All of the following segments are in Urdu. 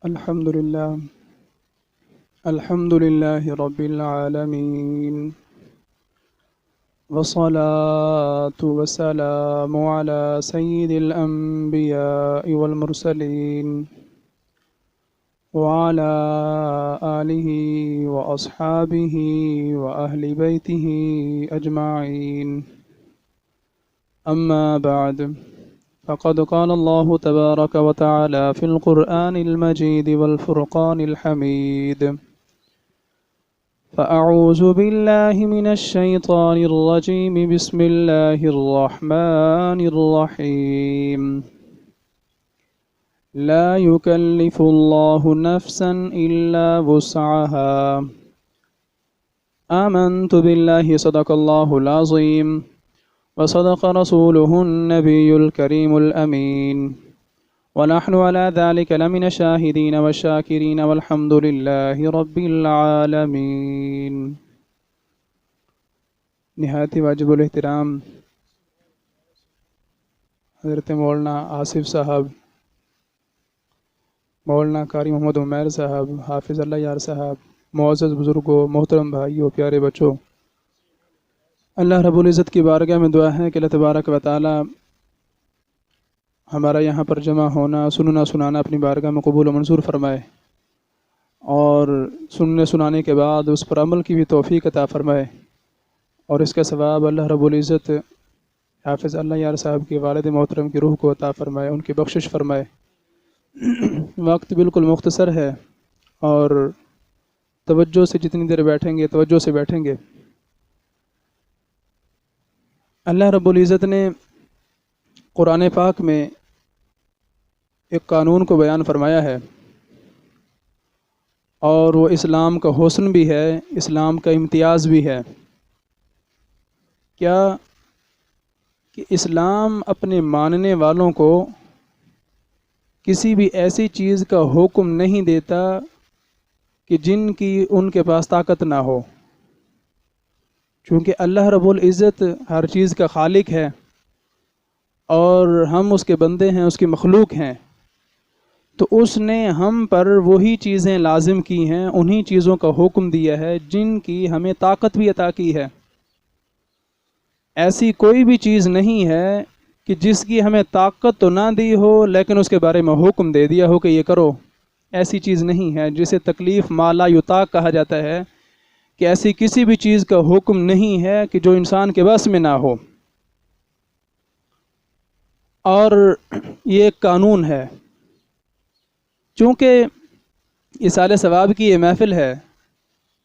الحمد لله الحمد لله رب العالمين، والصلاة والسلام على سيد الأنبياء والمرسلين وعلى آله وأصحابه وأهل بيته أجمعين. أما بعد، فقد قال الله تبارك وتعالى في القرآن المجيد والفرقان الحميد: فأعوذ بالله من الشيطان الرجيم، بسم الله الرحمن الرحيم. لا يكلف الله نفسا إلا وسعها. آمنت بالله، صدق الله العظيم، وصدق رسوله النبي الكريم الأمين، ونحن على ذلك لمن الشاهدين والشاكرين، والحمد لله رب العالمين. نہایت واجب الاحترام حضرت مولانا آصف صاحب، مولانا قاری محمد عمیر صاحب، حافظ اللہ یار صاحب، معزز بزرگوں، محترم بھائیوں، پیارے بچوں، اللہ رب العزت کی بارگاہ میں دعا ہے کہ اللہ تبارک و تعالی ہمارا یہاں پر جمع ہونا، سننا سنانا اپنی بارگاہ میں قبول و منظور فرمائے، اور سننے سنانے کے بعد اس پر عمل کی بھی توفیق عطا فرمائے، اور اس کا ثواب اللہ رب العزت حافظ اللہ یار صاحب کے والد محترم کی روح کو عطا فرمائے، ان کی بخشش فرمائے۔ وقت بالکل مختصر ہے، اور توجہ سے جتنی دیر بیٹھیں گے توجہ سے بیٹھیں گے۔ اللہ رب العزت نے قرآن پاک میں ایک قانون کو بیان فرمایا ہے، اور وہ اسلام کا حسن بھی ہے، اسلام کا امتیاز بھی ہے۔ کیا کہ اسلام اپنے ماننے والوں کو کسی بھی ایسی چیز کا حکم نہیں دیتا کہ جن کی ان کے پاس طاقت نہ ہو، چونکہ اللہ رب العزت ہر چیز کا خالق ہے، اور ہم اس کے بندے ہیں، اس کی مخلوق ہیں، تو اس نے ہم پر وہی چیزیں لازم کی ہیں، انہی چیزوں کا حکم دیا ہے جن کی ہمیں طاقت بھی عطا کی ہے۔ ایسی کوئی بھی چیز نہیں ہے کہ جس کی ہمیں طاقت تو نہ دی ہو لیکن اس کے بارے میں حکم دے دیا ہو کہ یہ کرو۔ ایسی چیز نہیں ہے، جسے تکلیف ما لا یطاق کہا جاتا ہے، کہ ایسی کسی بھی چیز کا حکم نہیں ہے کہ جو انسان کے بس میں نہ ہو۔ اور یہ ایک قانون ہے۔ چونکہ ایصال ثواب کی یہ محفل ہے،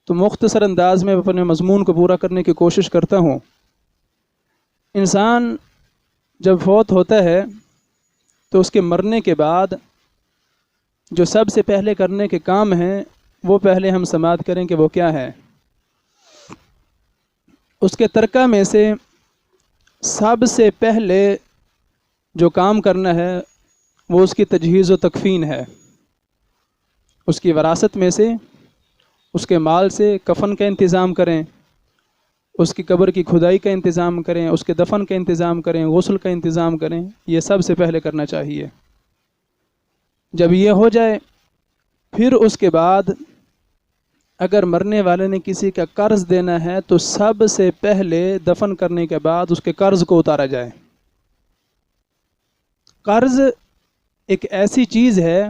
تو مختصر انداز میں اپنے مضمون کو پورا کرنے کی کوشش کرتا ہوں۔ انسان جب فوت ہوتا ہے تو اس کے مرنے کے بعد جو سب سے پہلے کرنے کے کام ہیں وہ پہلے ہم سماعت کریں کہ وہ کیا ہے۔ اس کے ترکہ میں سے سب سے پہلے جو کام کرنا ہے وہ اس کی تجہیز و تکفین ہے۔ اس کی وراثت میں سے، اس کے مال سے کفن کا انتظام کریں، اس کی قبر کی کھدائی کا انتظام کریں، اس کے دفن کا انتظام کریں، غسل کا انتظام کریں، یہ سب سے پہلے کرنا چاہیے۔ جب یہ ہو جائے، پھر اس کے بعد اگر مرنے والے نے کسی کا قرض دینا ہے تو سب سے پہلے دفن کرنے کے بعد اس کے قرض کو اتارا جائے۔ قرض ایک ایسی چیز ہے،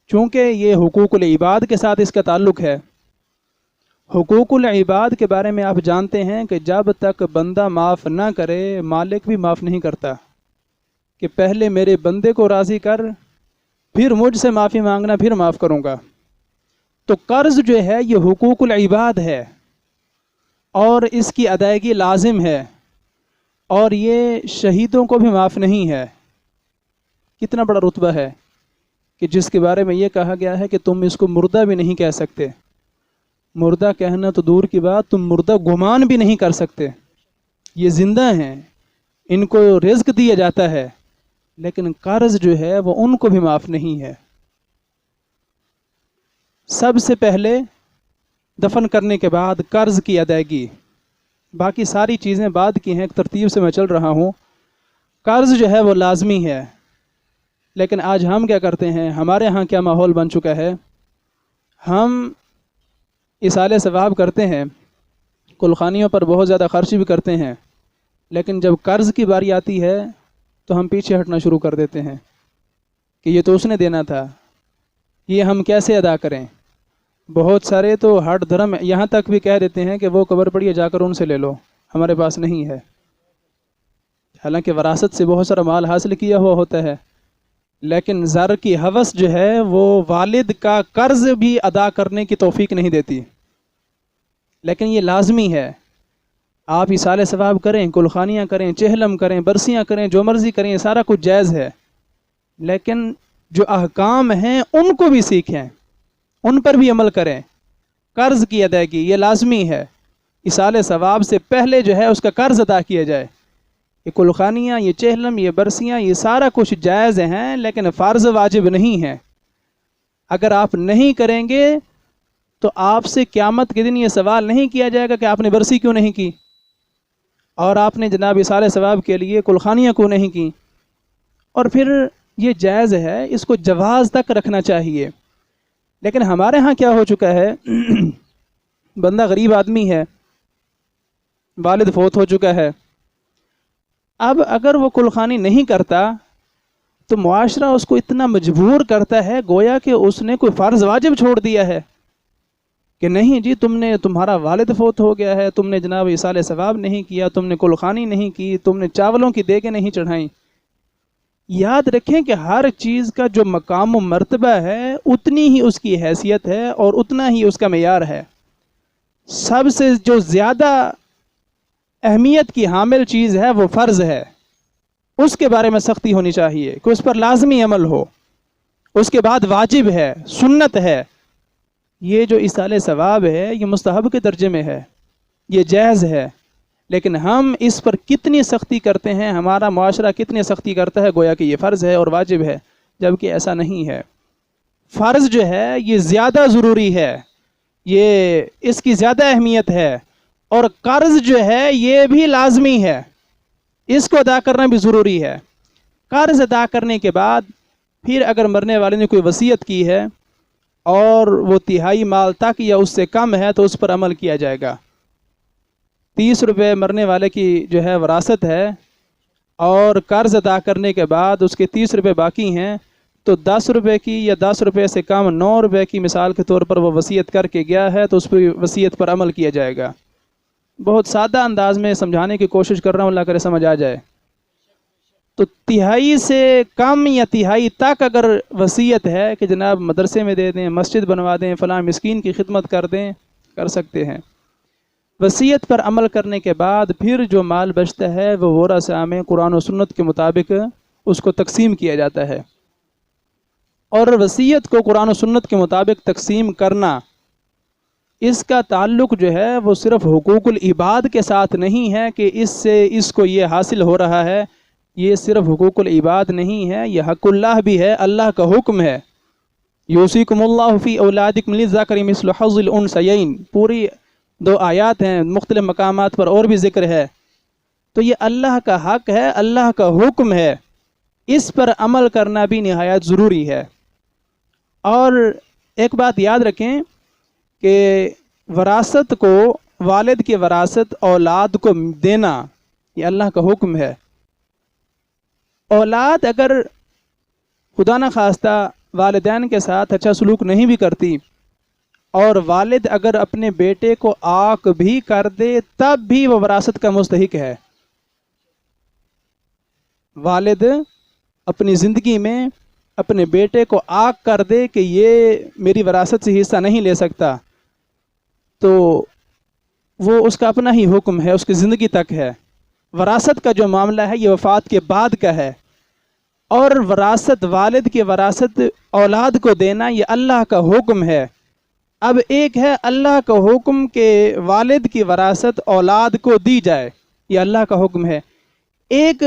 چونکہ یہ حقوق العباد کے ساتھ اس کا تعلق ہے۔ حقوق العباد کے بارے میں آپ جانتے ہیں کہ جب تک بندہ معاف نہ کرے، مالک بھی معاف نہیں کرتا، کہ پہلے میرے بندے کو راضی کر، پھر مجھ سے معافی مانگنا، پھر معاف کروں گا۔ تو قرض جو ہے یہ حقوق العباد ہے، اور اس کی ادائیگی لازم ہے، اور یہ شہیدوں کو بھی معاف نہیں ہے۔ کتنا بڑا رتبہ ہے کہ جس کے بارے میں یہ کہا گیا ہے کہ تم اس کو مردہ بھی نہیں کہہ سکتے۔ مردہ کہنا تو دور کی بات، تم مردہ گمان بھی نہیں کر سکتے۔ یہ زندہ ہیں، ان کو رزق دیا جاتا ہے، لیکن قرض جو ہے وہ ان کو بھی معاف نہیں ہے۔ سب سے پہلے دفن کرنے کے بعد قرض کی ادائیگی، باقی ساری چیزیں بعد کی ہیں، ایک ترتیب سے میں چل رہا ہوں۔ قرض جو ہے وہ لازمی ہے، لیکن آج ہم کیا کرتے ہیں، ہمارے ہاں کیا ماحول بن چکا ہے، ہم ایصال ثواب کرتے ہیں، کلخانیوں پر بہت زیادہ خرچ بھی کرتے ہیں، لیکن جب قرض کی باری آتی ہے تو ہم پیچھے ہٹنا شروع کر دیتے ہیں کہ یہ تو اس نے دینا تھا، یہ ہم کیسے ادا کریں۔ بہت سارے تو ہٹ دھرم یہاں تک بھی کہہ دیتے ہیں کہ وہ قبر پڑی ہے، جا کر ان سے لے لو، ہمارے پاس نہیں ہے، حالانکہ وراثت سے بہت سارا مال حاصل کیا ہوا ہوتا ہے، لیکن زر کی ہوس جو ہے وہ والد کا قرض بھی ادا کرنے کی توفیق نہیں دیتی۔ لیکن یہ لازمی ہے، آپ ایصال ثواب کریں، کلخانیاں کریں، چہلم کریں، برسیاں کریں، جو مرضی کریں، یہ سارا کچھ جائز ہے، لیکن جو احکام ہیں ان کو بھی سیکھیں، ان پر بھی عمل کریں۔ قرض کی ادائیگی یہ لازمی ہے، ایصال ثواب سے پہلے جو ہے اس کا قرض ادا کیا جائے۔ یہ کلخانیاں، یہ چہلم، یہ برسیاں، یہ سارا کچھ جائز ہیں، لیکن فرض واجب نہیں ہے۔ اگر آپ نہیں کریں گے تو آپ سے قیامت کے دن یہ سوال نہیں کیا جائے گا کہ آپ نے برسی کیوں نہیں کی، اور آپ نے جناب ایصال ثواب کے لیے کلخانیاں کیوں نہیں کی۔ اور پھر یہ جائز ہے، اس کو جواز تک رکھنا چاہیے۔ لیکن ہمارے ہاں کیا ہو چکا ہے، بندہ غریب آدمی ہے، والد فوت ہو چکا ہے، اب اگر وہ کلخانی نہیں کرتا تو معاشرہ اس کو اتنا مجبور کرتا ہے گویا کہ اس نے کوئی فرض واجب چھوڑ دیا ہے کہ نہیں جی تمہارا والد فوت ہو گیا ہے، تم نے جناب ایصال ثواب نہیں کیا، تم نے کلخانی نہیں کی، تم نے چاولوں کی دیگیں نہیں چڑھائیں۔ یاد رکھیں کہ ہر چیز کا جو مقام و مرتبہ ہے اتنی ہی اس کی حیثیت ہے اور اتنا ہی اس کا معیار ہے۔ سب سے جو زیادہ اہمیت کی حامل چیز ہے وہ فرض ہے، اس کے بارے میں سختی ہونی چاہیے کہ اس پر لازمی عمل ہو، اس کے بعد واجب ہے، سنت ہے۔ یہ جو ایصال ثواب ہے یہ مستحب کے درجے میں ہے، یہ جائز ہے، لیکن ہم اس پر کتنی سختی کرتے ہیں، ہمارا معاشرہ کتنی سختی کرتا ہے گویا کہ یہ فرض ہے اور واجب ہے، جبکہ ایسا نہیں ہے۔ فرض جو ہے یہ زیادہ ضروری ہے، یہ اس کی زیادہ اہمیت ہے، اور قرض جو ہے یہ بھی لازمی ہے، اس کو ادا کرنا بھی ضروری ہے۔ قرض ادا کرنے کے بعد پھر اگر مرنے والے نے کوئی وصیت کی ہے اور وہ تہائی مال تک یا اس سے کم ہے تو اس پر عمل کیا جائے گا۔ 30 روپے مرنے والے کی جو ہے وراثت ہے، اور قرض ادا کرنے کے بعد اس کے 30 روپے باقی ہیں، تو 10 روپے کی یا 10 روپے سے کم 9 روپے کی مثال کے طور پر وہ وصیت کر کے گیا ہے تو اس پر وصیت پر عمل کیا جائے گا۔ بہت سادہ انداز میں سمجھانے کی کوشش کر رہا ہوں، اللہ کرے سمجھ آ جائے۔ تو تہائی سے کم یا تہائی تک اگر وصیت ہے کہ جناب مدرسے میں دے دیں، مسجد بنوا دیں، فلاں مسکین کی خدمت کر دیں، کر سکتے ہیں۔ وصیت پر عمل کرنے کے بعد پھر جو مال بچتا ہے وہ ورثاء میں قرآن و سنت کے مطابق اس کو تقسیم کیا جاتا ہے، اور وصیت کو قرآن و سنت کے مطابق تقسیم کرنا، اس کا تعلق جو ہے وہ صرف حقوق العباد کے ساتھ نہیں ہے کہ اس سے اس کو یہ حاصل ہو رہا ہے، یہ صرف حقوق العباد نہیں ہے، یہ حق اللہ بھی ہے، اللہ کا حکم ہے۔ یوصیکم اللہ فی اولادکم للذکر مثل حظ الانثیین، پوری 2 آیات ہیں، مختلف مقامات پر اور بھی ذکر ہے۔ تو یہ اللہ کا حق ہے، اللہ کا حکم ہے، اس پر عمل کرنا بھی نہایت ضروری ہے۔ اور ایک بات یاد رکھیں کہ وراثت کو، والد کی وراثت اولاد کو دینا یہ اللہ کا حکم ہے۔ اولاد اگر خدا نخواستہ والدین کے ساتھ اچھا سلوک نہیں بھی کرتی، اور والد اگر اپنے بیٹے کو عاق بھی کر دے تب بھی وہ وراثت کا مستحق ہے۔ والد اپنی زندگی میں اپنے بیٹے کو عاق کر دے کہ یہ میری وراثت سے حصہ نہیں لے سکتا، تو وہ اس کا اپنا ہی حکم ہے، اس کی زندگی تک ہے۔ وراثت کا جو معاملہ ہے یہ وفات کے بعد کا ہے، اور وراثت، والد کی وراثت اولاد کو دینا یہ اللہ کا حکم ہے۔ اب ایک ہے اللہ کا حکم کہ والد کی وراثت اولاد کو دی جائے، یہ اللہ کا حکم ہے۔ ایک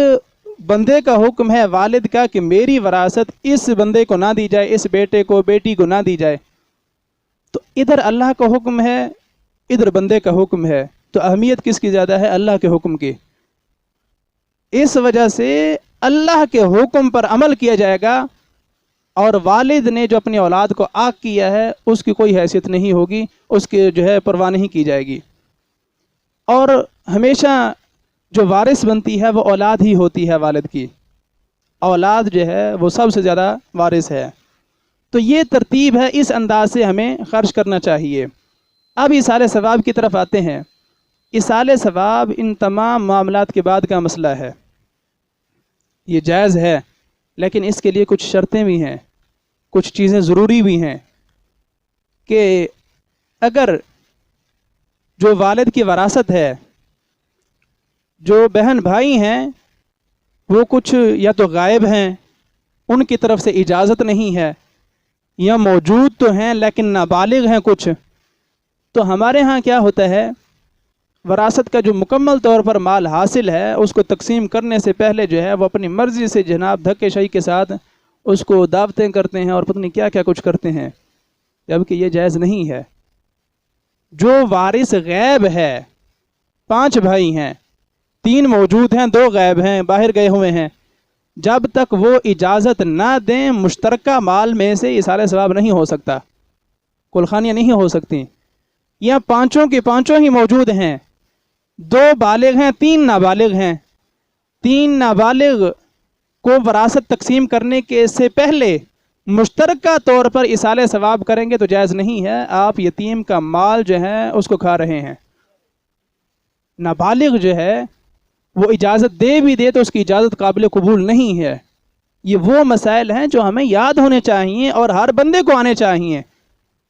بندے کا حکم ہے والد کا کہ میری وراثت اس بندے کو نہ دی جائے، اس بیٹے کو، بیٹی کو نہ دی جائے۔ تو ادھر اللہ کا حکم ہے، ادھر بندے کا حکم ہے، تو اہمیت کس کی زیادہ ہے؟ اللہ کے حکم کی۔ اس وجہ سے اللہ کے حکم پر عمل کیا جائے گا اور والد نے جو اپنی اولاد کو عاق کیا ہے اس کی کوئی حیثیت نہیں ہوگی، اس کی جو ہے پرواہ نہیں کی جائے گی۔ اور ہمیشہ جو وارث بنتی ہے وہ اولاد ہی ہوتی ہے والد کی، اولاد جو ہے وہ سب سے زیادہ وارث ہے۔ تو یہ ترتیب ہے، اس انداز سے ہمیں خرچ کرنا چاہیے۔ اب ایصال ثواب کی طرف آتے ہیں۔ ایصال ثواب ان تمام معاملات کے بعد کا مسئلہ ہے، یہ جائز ہے، لیکن اس کے لیے کچھ شرطیں بھی ہیں، کچھ چیزیں ضروری بھی ہیں کہ اگر جو والد کی وراثت ہے، جو بہن بھائی ہیں وہ کچھ یا تو غائب ہیں، ان کی طرف سے اجازت نہیں ہے، یا موجود تو ہیں لیکن نابالغ ہیں کچھ، تو ہمارے ہاں کیا ہوتا ہے، وراثت کا جو مکمل طور پر مال حاصل ہے اس کو تقسیم کرنے سے پہلے جو ہے وہ اپنی مرضی سے جناب دھکے شاہی کے ساتھ اس کو دعوتیں کرتے ہیں اور پتہ نہیں کیا کیا کچھ کرتے ہیں، جبکہ یہ جائز نہیں ہے۔ جو وارث غیب ہے، 5 بھائی ہیں، 3 موجود ہیں، 2 غائب ہیں، باہر گئے ہوئے ہیں، جب تک وہ اجازت نہ دیں مشترکہ مال میں سے ایصال ثواب نہیں ہو سکتا، کلخانیاں نہیں ہو سکتی۔ یا 5 کے 5 ہی موجود ہیں، 2 بالغ ہیں، 3 نابالغ ہیں، 3 نابالغ کو وراثت تقسیم کرنے کے سے پہلے مشترکہ طور پر ایصال ثواب کریں گے تو جائز نہیں ہے، آپ یتیم کا مال جو ہے اس کو کھا رہے ہیں۔ نابالغ جو ہے وہ اجازت دے بھی دے تو اس کی اجازت قابل قبول نہیں ہے۔ یہ وہ مسائل ہیں جو ہمیں یاد ہونے چاہیے اور ہر بندے کو آنے چاہیے،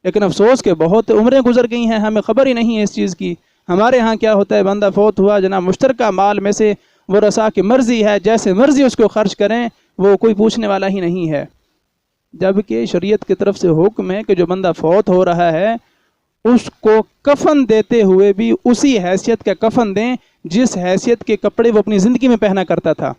لیکن افسوس کہ بہت عمریں گزر گئی ہیں، ہمیں خبر ہی نہیں ہے اس چیز کی۔ ہمارے ہاں کیا ہوتا ہے، بندہ فوت ہوا جناب مشترکہ مال میں سے ورثاء کی مرضی ہے، جیسے مرضی اس کو خرچ کریں، وہ کوئی پوچھنے والا ہی نہیں ہے۔ جبکہ شریعت کی طرف سے حکم ہے کہ جو بندہ فوت ہو رہا ہے اس کو کفن دیتے ہوئے بھی اسی حیثیت کا کفن دیں جس حیثیت کے کپڑے وہ اپنی زندگی میں پہنا کرتا تھا۔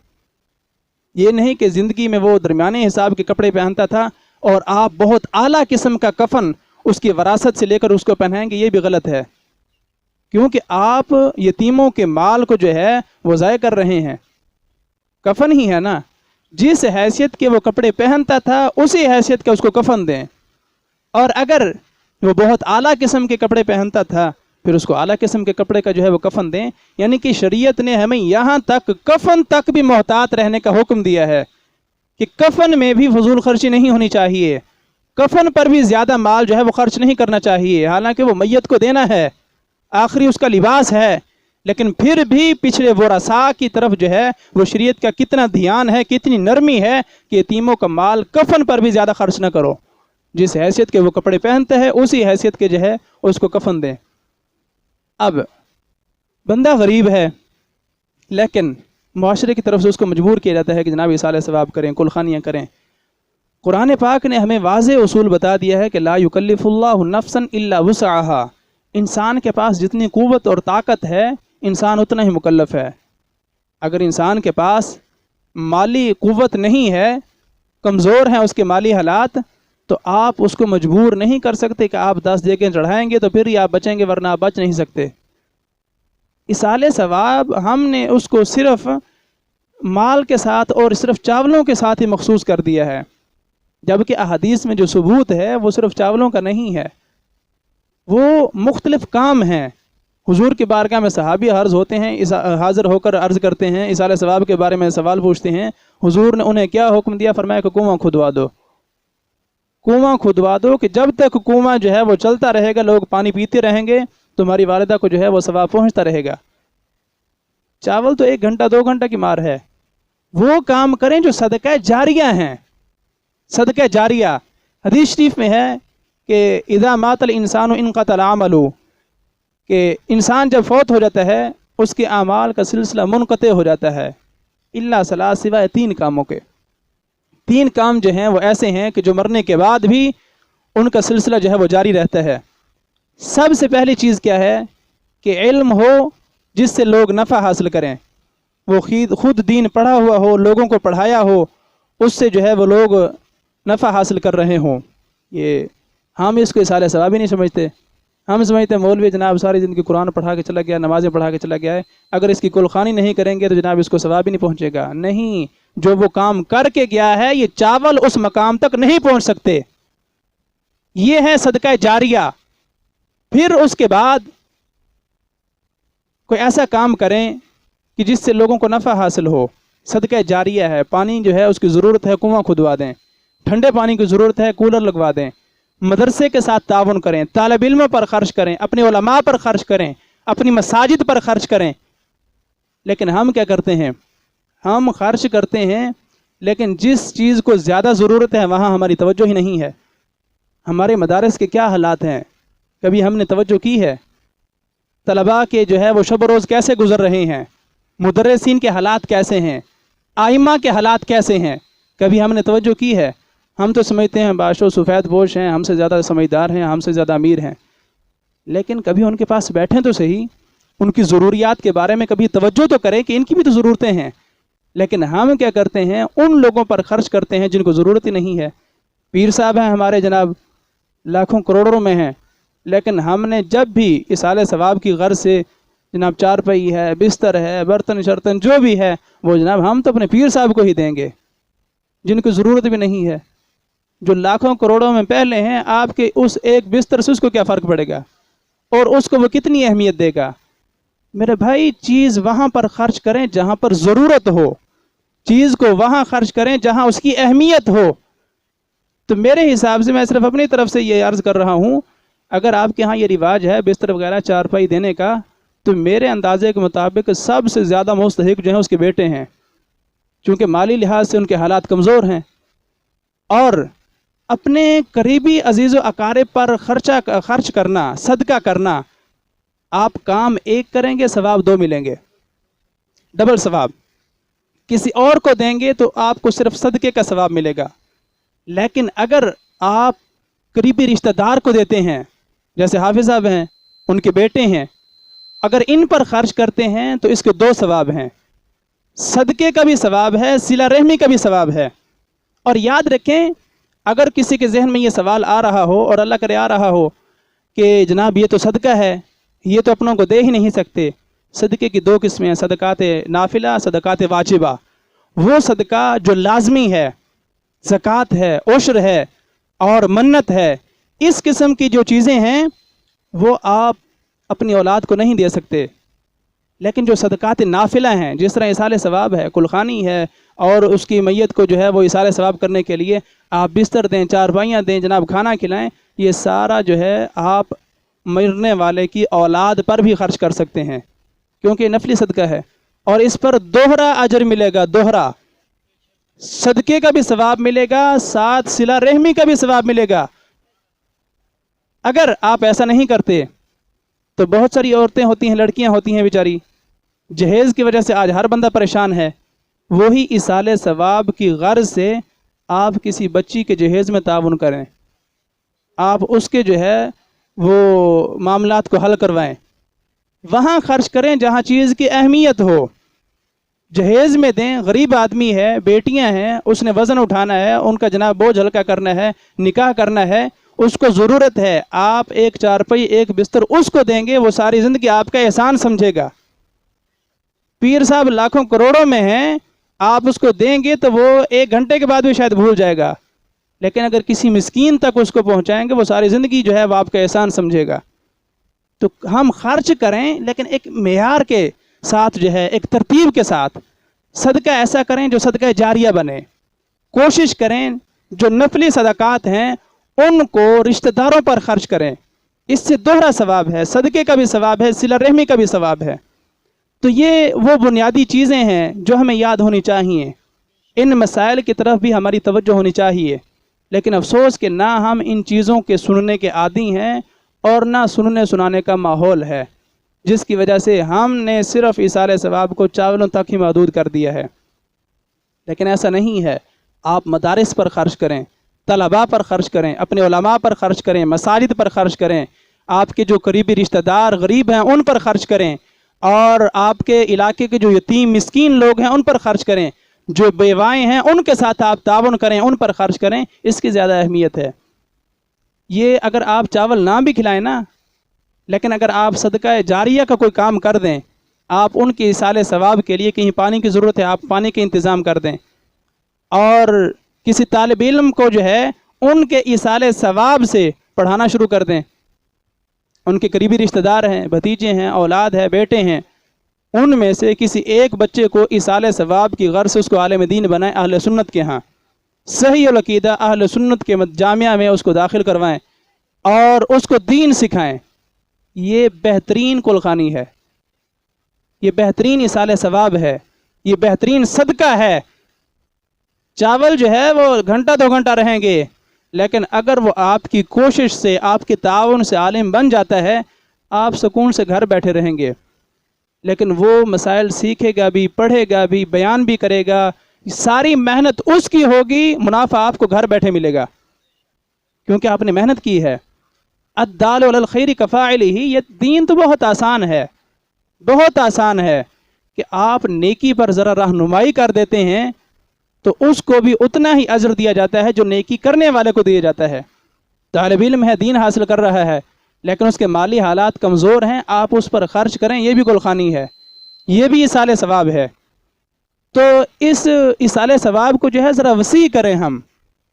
یہ نہیں کہ زندگی میں وہ درمیانے حساب کے کپڑے پہنتا تھا اور آپ بہت اعلیٰ قسم کا کفن اس کی وراثت سے لے کر اس کو پہنائیں گے، یہ بھی غلط ہے، کیونکہ آپ یتیموں کے مال کو جو ہے وہ ضائع کر رہے ہیں۔ کفن ہی ہے نا، جس حیثیت کے وہ کپڑے پہنتا تھا اسی حیثیت کا اس کو کفن دیں، اور اگر وہ بہت اعلیٰ قسم کے کپڑے پہنتا تھا پھر اس کو اعلیٰ قسم کے کپڑے کا جو ہے وہ کفن دیں۔ یعنی کہ شریعت نے ہمیں یہاں تک کفن تک بھی محتاط رہنے کا حکم دیا ہے کہ کفن میں بھی فضول خرچی نہیں ہونی چاہیے، کفن پر بھی زیادہ مال جو ہے وہ خرچ نہیں کرنا چاہیے، حالانکہ وہ میت کو دینا ہے، آخری اس کا لباس ہے، لیکن پھر بھی پچھلے ورثاء کی طرف جو ہے وہ شریعت کا کتنا دھیان ہے، کتنی نرمی ہے کہ یتیموں کا مال کفن پر بھی زیادہ خرچ نہ کرو، جس حیثیت کے وہ کپڑے پہنتے ہیں اسی حیثیت کے جو ہے اس کو کفن دیں۔ اب بندہ غریب ہے لیکن معاشرے کی طرف سے اس کو مجبور کیا جاتا ہے کہ جناب ایصال ثواب کریں، کلخانیاں کریں۔ قرآن پاک نے ہمیں واضح اصول بتا دیا ہے کہ لا یکلف اللہ نفسا الا وسعها، انسان کے پاس جتنی قوت اور طاقت ہے انسان اتنا ہی مکلف ہے۔ اگر انسان کے پاس مالی قوت نہیں ہے، کمزور ہیں اس کے مالی حالات، تو آپ اس کو مجبور نہیں کر سکتے کہ آپ 10 دیگیں چڑھائیں گے تو پھر ہی آپ بچیں گے، ورنہ آپ بچ نہیں سکتے۔ ایصال ثواب ہم نے اس کو صرف مال کے ساتھ اور صرف چاولوں کے ساتھ ہی مخصوص کر دیا ہے، جبکہ احادیث میں جو ثبوت ہے وہ صرف چاولوں کا نہیں ہے، وہ مختلف کام ہیں۔ حضور کی بارگاہ میں صحابی عرض ہوتے ہیں، حاضر ہو کر عرض کرتے ہیں، ایصال ثواب کے بارے میں سوال پوچھتے ہیں، حضور نے انہیں کیا حکم دیا؟ فرمایا کہ کنواں کھدوا دو، کنواں کھدوا دو، کہ جب تک کنواں جو ہے وہ چلتا رہے گا، لوگ پانی پیتے رہیں گے، تمہاری والدہ کو جو ہے وہ ثواب پہنچتا رہے گا۔ چاول تو 1 گھنٹہ 2 گھنٹہ کی مار ہے، وہ کام کریں جو صدقہ جاریہ ہیں، صدقہ جاریہ۔ حدیث شریف میں ہے کہ اذا مات الانسان انقطع العمل، کہ انسان جب فوت ہو جاتا ہے اس کے اعمال کا سلسلہ منقطع ہو جاتا ہے، الا ثلاث، سوائے 3 کاموں کے۔ 3 کام جو ہیں وہ ایسے ہیں کہ جو مرنے کے بعد بھی ان کا سلسلہ جو ہے وہ جاری رہتا ہے۔ سب سے پہلی چیز کیا ہے کہ علم ہو جس سے لوگ نفع حاصل کریں، وہ خود دین پڑھا ہوا ہو، لوگوں کو پڑھایا ہو، اس سے جو ہے وہ لوگ نفع حاصل کر رہے ہوں۔ یہ ہم اس کو ایصال ثواب ہی نہیں سمجھتے، ہم سمجھتے ہیں مولوی جناب ساری زندگی قرآن پڑھا کے چلا گیا، نمازیں پڑھا کے چلا گیا ہے، اگر اس کی کلخانی نہیں کریں گے تو جناب اس کو ثواب ہی نہیں پہنچے گا۔ نہیں، جو وہ کام کر کے گیا ہے یہ چاول اس مقام تک نہیں پہنچ سکتے. یہ ہے صدقہ جاریہ. پھر اس کے بعد کوئی ایسا کام کریں کہ جس سے لوگوں کو نفع حاصل ہو. صدقہ جاریہ ہے. پانی جو ہے اس کی ضرورت ہے کنواں کھدوا دیں. ٹھنڈے پانی کی ضرورت ہے کولر لگوا دیں. مدرسے کے ساتھ تعاون کریں. طالب علموں پر خرچ کریں. اپنے علماء پر خرچ کریں. اپنی مساجد پر خرچ کریں. لیکن ہم کیا کرتے ہیں؟ ہم خرچ کرتے ہیں لیکن جس چیز کو زیادہ ضرورت ہے وہاں ہماری توجہ ہی نہیں ہے. ہمارے مدارس کے کیا حالات ہیں کبھی ہم نے توجہ کی ہے؟ طلباء کے جو ہے وہ شب و روز کیسے گزر رہے ہیں؟ مدرسین کے حالات کیسے ہیں؟ آئمہ کے حالات کیسے ہیں؟ کبھی ہم نے توجہ کی ہے؟ ہم تو سمجھتے ہیں باشو سفید پوش ہیں، ہم سے زیادہ سمجھدار ہیں، ہم سے زیادہ امیر ہیں. لیکن کبھی ان کے پاس بیٹھیں تو صحیح، ان کی ضروریات کے بارے میں کبھی توجہ تو کریں کہ ان کی بھی تو ضرورتیں ہیں. لیکن ہم کیا کرتے ہیں؟ ان لوگوں پر خرچ کرتے ہیں جن کو ضرورت ہی نہیں ہے. پیر صاحب ہیں ہمارے جناب، لاکھوں کروڑوں میں ہیں، لیکن ہم نے جب بھی ایصال ثواب کی غرض سے جناب چارپائی ہے، بستر ہے، برتن شرتن جو بھی ہے وہ جناب ہم تو اپنے پیر صاحب کو ہی دیں گے جن کو ضرورت بھی نہیں ہے. جو لاکھوں کروڑوں میں پہلے ہیں، آپ کے اس ایک بستر سے اس کو کیا فرق پڑے گا اور اس کو وہ کتنی اہمیت دے گا؟ میرے بھائی چیز وہاں پر خرچ کریں جہاں پر ضرورت ہو. چیز کو وہاں خرچ کریں جہاں اس کی اہمیت ہو. تو میرے حساب سے میں صرف اپنی طرف سے یہ عرض کر رہا ہوں، اگر آپ کے ہاں یہ رواج ہے بستر وغیرہ چارپائی دینے کا، تو میرے اندازے کے مطابق سب سے زیادہ مستحق جو ہیں اس کے بیٹے ہیں، چونکہ مالی لحاظ سے ان کے حالات کمزور ہیں. اور اپنے قریبی عزیز و اقارب پر خرچ کرنا، صدقہ کرنا، آپ کام ایک کریں گے ثواب 2 ملیں گے، ڈبل ثواب. کسی اور کو دیں گے تو آپ کو صرف صدقے کا ثواب ملے گا. لیکن اگر آپ قریبی رشتہ دار کو دیتے ہیں، جیسے حافظ صاحب ہیں، ان کے بیٹے ہیں، اگر ان پر خرچ کرتے ہیں تو اس کے 2 ثواب ہیں. صدقے کا بھی ثواب ہے، صلہ رحمی کا بھی ثواب ہے. اور یاد رکھیں، اگر کسی کے ذہن میں یہ سوال آ رہا ہو، اور اللہ کرے آ رہا ہو، کہ جناب یہ تو صدقہ ہے، یہ تو اپنوں کو دے ہی نہیں سکتے. صدقے کی 2 قسمیں ہیں، صدقات نافلہ، صدقات واجبہ. وہ صدقہ جو لازمی ہے، زکوٰۃ ہے، عشر ہے اور منت ہے، اس قسم کی جو چیزیں ہیں وہ آپ اپنی اولاد کو نہیں دے سکتے. لیکن جو صدقات نافلہ ہیں، جس طرح ایصال ثواب ہے، کلخانی ہے، اور اس کی میت کو جو ہے وہ ایصال ثواب کرنے کے لیے آپ بستر دیں، چارپائیاں دیں، جناب کھانا کھلائیں، یہ سارا جو ہے آپ مرنے والے کی اولاد پر بھی خرچ کر سکتے ہیں، کیونکہ نفلی صدقہ ہے اور اس پر دوہرا اجر ملے گا. دوہرا صدقے کا بھی ثواب ملے گا، ساتھ صلہ رحمی کا بھی ثواب ملے گا. اگر آپ ایسا نہیں کرتے تو بہت ساری عورتیں ہوتی ہیں، لڑکیاں ہوتی ہیں بیچاری، جہیز کی وجہ سے آج ہر بندہ پریشان ہے. وہی ایصال ثواب کی غرض سے آپ کسی بچی کے جہیز میں تعاون کریں، آپ اس کے جو ہے وہ معاملات کو حل کروائیں. وہاں خرچ کریں جہاں چیز کی اہمیت ہو. جہیز میں دیں، غریب آدمی ہے، بیٹیاں ہیں، اس نے وزن اٹھانا ہے، ان کا جناب بوجھ ہلکا کرنا ہے، نکاح کرنا ہے، اس کو ضرورت ہے. آپ ایک چارپائی، ایک بستر اس کو دیں گے، وہ ساری زندگی آپ کا احسان سمجھے گا. پیر صاحب لاکھوں کروڑوں میں ہیں، آپ اس کو دیں گے تو وہ 1 گھنٹے کے بعد بھی شاید بھول جائے گا. لیکن اگر کسی مسکین تک اس کو پہنچائیں گے، وہ ساری زندگی جو ہے وہ آپ کا احسان سمجھے گا. تو ہم خرچ کریں لیکن ایک معیار کے ساتھ، جو ہے ایک ترتیب کے ساتھ. صدقہ ایسا کریں جو صدقہ جاریہ بنے. کوشش کریں جو نفلی صدقات ہیں ان کو رشتہ داروں پر خرچ کریں. اس سے دوہرا ثواب ہے، صدقے کا بھی ثواب ہے، صلہ رحمی کا بھی ثواب ہے. تو یہ وہ بنیادی چیزیں ہیں جو ہمیں یاد ہونی چاہیے. ان مسائل کی طرف بھی ہماری توجہ ہونی چاہیے. لیکن افسوس کہ نہ ہم ان چیزوں کے سننے کے عادی ہیں اور نہ سننے سنانے کا ماحول ہے، جس کی وجہ سے ہم نے صرف ایصال ثواب کو چاولوں تک ہی محدود کر دیا ہے. لیکن ایسا نہیں ہے. آپ مدارس پر خرچ کریں، طلباء پر خرچ کریں، اپنے علماء پر خرچ کریں، مساجد پر خرچ کریں، آپ کے جو قریبی رشتہ دار غریب ہیں ان پر خرچ کریں، اور آپ کے علاقے کے جو یتیم مسکین لوگ ہیں ان پر خرچ کریں، جو بیوائیں ہیں ان کے ساتھ آپ تعاون کریں، ان پر خرچ کریں. اس کی زیادہ اہمیت ہے. یہ اگر آپ چاول نہ بھی کھلائیں نا، لیکن اگر آپ صدقہ جاریہ کا کوئی کام کر دیں، آپ ان کے ایصال ثواب کے لیے، کہیں پانی کی ضرورت ہے آپ پانی کے انتظام کر دیں، اور کسی طالب علم کو جو ہے ان کے ایصال ثواب سے پڑھانا شروع کر دیں. ان کے قریبی رشتہ دار ہیں، بھتیجے ہیں، اولاد ہے، بیٹے ہیں، ان میں سے کسی ایک بچے کو ایصال ثواب کی غرض سے اس کو عالم دین بنائیں، اہل سنت کے ہاں صحیح العقیدہ اہل سنت کے جامعہ میں اس کو داخل کروائیں اور اس کو دین سکھائیں. یہ بہترین کلخانی ہے، یہ بہترین ایصال ثواب ہے، یہ بہترین صدقہ ہے. چاول جو ہے وہ گھنٹہ 2 گھنٹہ رہیں گے، لیکن اگر وہ آپ کی کوشش سے، آپ کے تعاون سے عالم بن جاتا ہے، آپ سکون سے گھر بیٹھے رہیں گے. لیکن وہ مسائل سیکھے گا بھی، پڑھے گا بھی، بیان بھی کرے گا، ساری محنت اس کی ہوگی، منافع آپ کو گھر بیٹھے ملے گا کیونکہ آپ نے محنت کی ہے. الدال علی الخیر کفاعلہ، یہ دین تو بہت آسان ہے، بہت آسان ہے کہ آپ نیکی پر ذرا رہنمائی کر دیتے ہیں تو اس کو بھی اتنا ہی اجر دیا جاتا ہے جو نیکی کرنے والے کو دیا جاتا ہے. طالب علم ہے، دین حاصل کر رہا ہے، لیکن اس کے مالی حالات کمزور ہیں، آپ اس پر خرچ کریں، یہ بھی گلخانی ہے، یہ بھی ایصال ثواب ہے. تو اس ایصال ثواب کو جو ہے ذرا وسیع کریں، ہم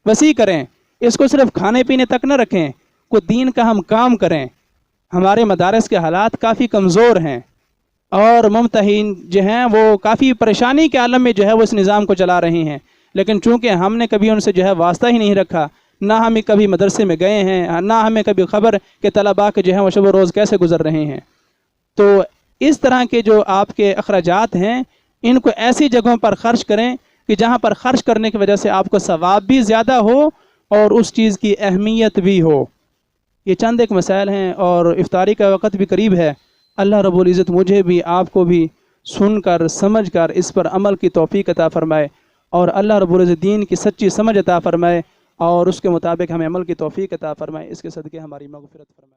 وسیع کریں، اس کو صرف کھانے پینے تک نہ رکھیں، کوئی دین کا ہم کام کریں. ہمارے مدارس کے حالات کافی کمزور ہیں اور ممتحن جو ہیں وہ کافی پریشانی کے عالم میں جو ہے وہ اس نظام کو چلا رہے ہیں، لیکن چونکہ ہم نے کبھی ان سے جو ہے واسطہ ہی نہیں رکھا، نہ ہمیں کبھی مدرسے میں گئے ہیں، نہ ہمیں کبھی خبر کہ طلباء کے جو ہیں وہ شب و روز کیسے گزر رہے ہیں. تو اس طرح کے جو آپ کے اخراجات ہیں ان کو ایسی جگہوں پر خرچ کریں کہ جہاں پر خرچ کرنے کی وجہ سے آپ کو ثواب بھی زیادہ ہو اور اس چیز کی اہمیت بھی ہو. یہ چند ایک مسائل ہیں اور افطاری کا وقت بھی قریب ہے. اللہ رب العزت مجھے بھی آپ کو بھی سن کر سمجھ کر اس پر عمل کی توفیق عطا فرمائے اور اللہ رب العزت دین کی سچی سمجھ عطا فرمائے اور اس کے مطابق ہمیں عمل کی توفیق عطا فرمائے. اس کے صدقے ہماری مغفرت فرمائے.